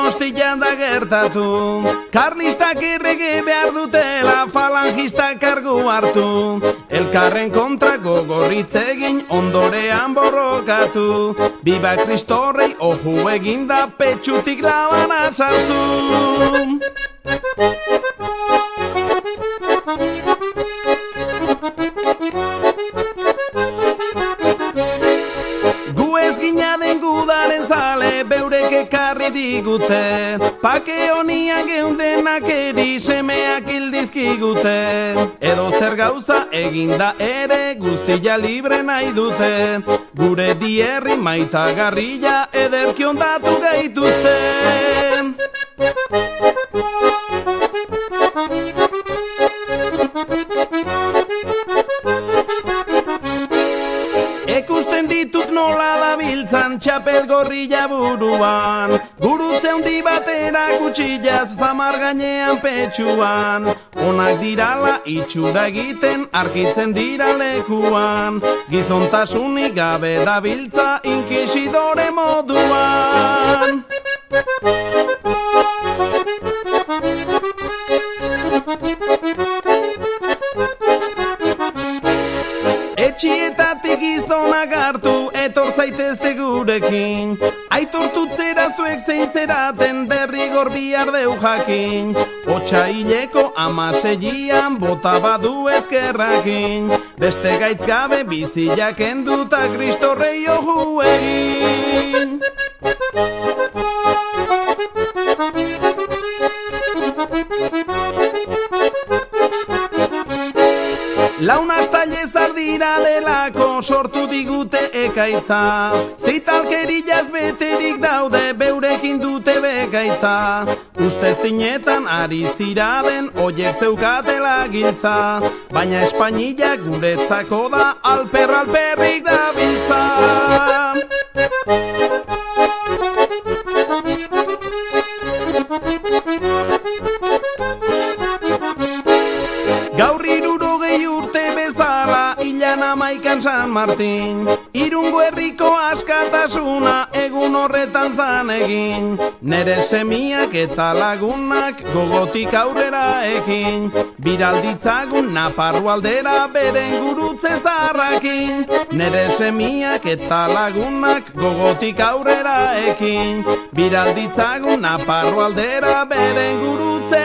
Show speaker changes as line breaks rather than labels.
Donostian da gertatu, karlistak errege behar dutela falangistak kargu hartu. Elkarren kontra gogoritz egin ondorean borrokatu, Biba Kristorrei oju eginda petxutik labana sartu. Gu ez gina den gudaren zale beurek ekarri digute, pake honian geundenak eri semeak hildizkigute. Edo zer gauza eginda ere guztia libre nahi dute, gure dierri maitagarria ederki ondatu gaituzte. Ekusten ditut nola dabiltzan txapel gorrilla buruan, gurutze handi batera kutxillaz zamar gainean petxuan. Onak dirala itxura egiten arkitzen dira lekuan, gizontasunik gabe dabiltza inkisidore moduan. Etxietatik gizonak hartu etor zaitezte gurekin, aitortutzera zuek zein zeraten derrigor bihar deu jakin. Otsaileko 16an bota badu ezkerrakin, beste gaitz gabe biziak enduta Kristorrei oju egin. Launaztailez ardira delako sortu digute ekaitza, zitalkerillaz beterik daude beurekin dute bekaitza. Uste zinetan ari ziraden oiek zeukatela giltza, baina Espainila guretzako da alperrik dabiltza. Gaur 60 urte bezala hilan 11an San Martin, Irungo herriko askatasuna egun horretan zan egin. Nere semiak eta lagunak gogotik aurrera ekin, biralditzagun Naparro aldera beren gurutze zarrakin. Nere semiak eta lagunak gogotik aurrera ekin, biralditzagun Naparro aldera beren gurutze